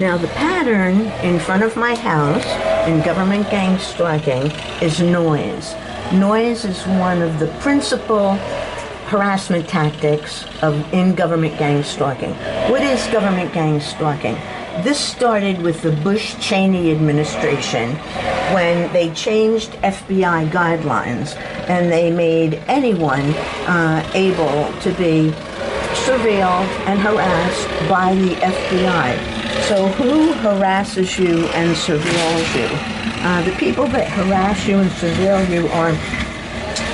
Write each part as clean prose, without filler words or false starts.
Now, the pattern in front of my house in government gang stalking is noise. Noise is one of the principal harassment tactics in government gang stalking. What is government gang stalking? This started with the Bush-Cheney administration when they changed FBI guidelines and they made anyone able to be surveilled and harassed by the FBI. So who harasses you and surveils you? The people that harass you and surveil you are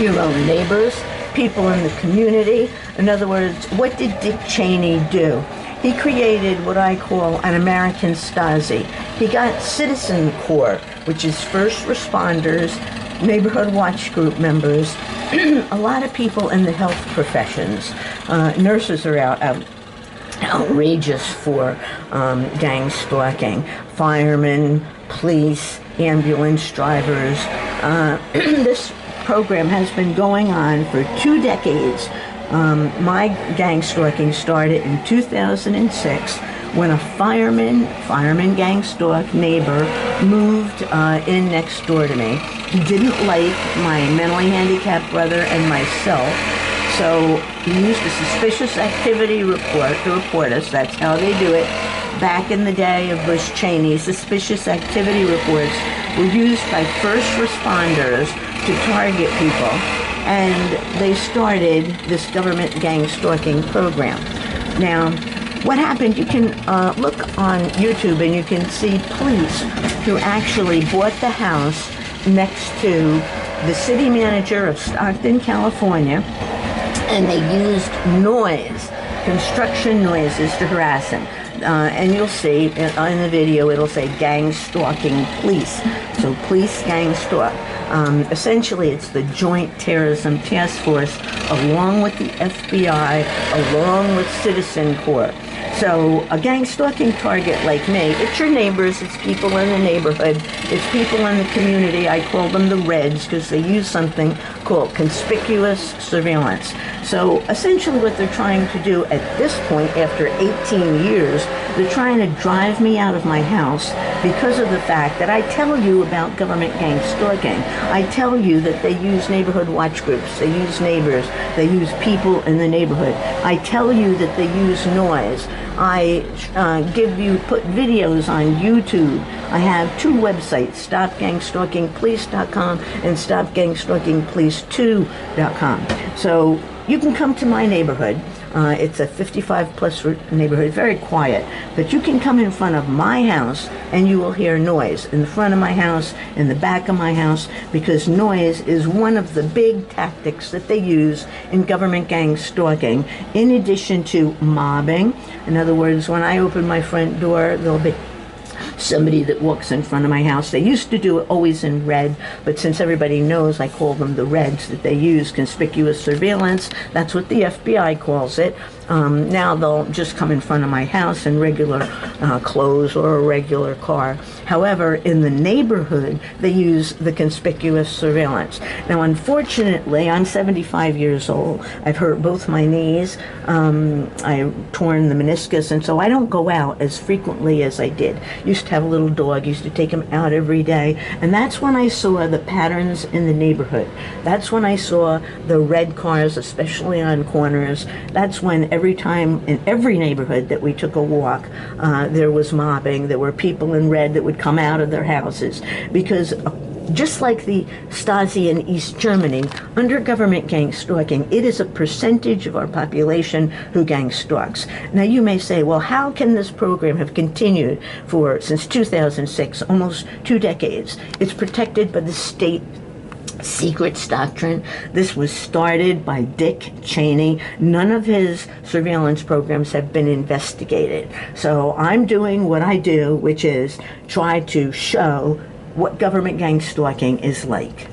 your own neighbors, people in the community. In other words, what did Dick Cheney do? He created what I call an American Stasi. He got Citizen Corps, which is first responders, neighborhood watch group members, a lot of people in the health professions. Nurses are outrageous for gang stalking. Firemen, police, ambulance drivers. This program has been going on for 2 decades. My gang stalking started in 2006 when a fireman gang stalk neighbor moved in next door to me. He didn't like my mentally handicapped brother and myself, so he used a suspicious activity report to report us. That's how they do it. Back in the day of Bush-Cheney, suspicious activity reports were used by first responders to target people, and they started this government gang stalking program. Now, what happened, you can look on YouTube and you can see police who actually bought the house next to the city manager of Stockton, California, and they used noise, construction noises, to harass him. And you'll see in the video, it'll say gang stalking police. So police gang stalk. Essentially, it's the Joint Terrorism Task Force, along with the FBI, along with Citizen Corps. So a gang stalking target like me, it's your neighbors, it's people in the neighborhood, it's people in the community. I call them the Reds because they use something called conspicuous surveillance. So essentially what they're trying to do at this point, after 18 years, they're trying to drive me out of my house because of the fact that I tell you about government gang stalking. I tell you that they use neighborhood watch groups, they use neighbors, they use people in the neighborhood. I tell you that they use noise. I put videos on YouTube. I have 2 websites, StopGangStalkingPolice.com and StopGangStalkingPolice2.com. So you can come to my neighborhood. It's a 55-plus neighborhood, very quiet. But you can come in front of my house and you will hear noise in the front of my house, in the back of my house, because noise is one of the big tactics that they use in government gang stalking, in addition to mobbing. In other words, when I open my front door, there'll be somebody that walks in front of my house. They used to do it always in red, but since everybody knows, I call them the Reds, that they use conspicuous surveillance. That's what the FBI calls it. Now they'll just come in front of my house in regular clothes or a regular car. However, in the neighborhood, they use the conspicuous surveillance. Now, unfortunately, I'm 75 years old. I've hurt both my knees. I torn the meniscus, and so I don't go out as frequently as I did. Used to have a little dog, used to take him out every day, and that's when I saw the patterns in the neighborhood. That's when I saw the red cars, especially on corners. That's when every time in every neighborhood that we took a walk, there was mobbing. There were people in red that would come out of their houses because just like the Stasi in East Germany, under government gang stalking, it is a percentage of our population who gang stalks. Now you may say, well, how can this program have continued since 2006, almost 2 decades? It's protected by the state secrets doctrine. This was started by Dick Cheney. None of his surveillance programs have been investigated. So I'm doing what I do, which is try to show what government gang stalking is like.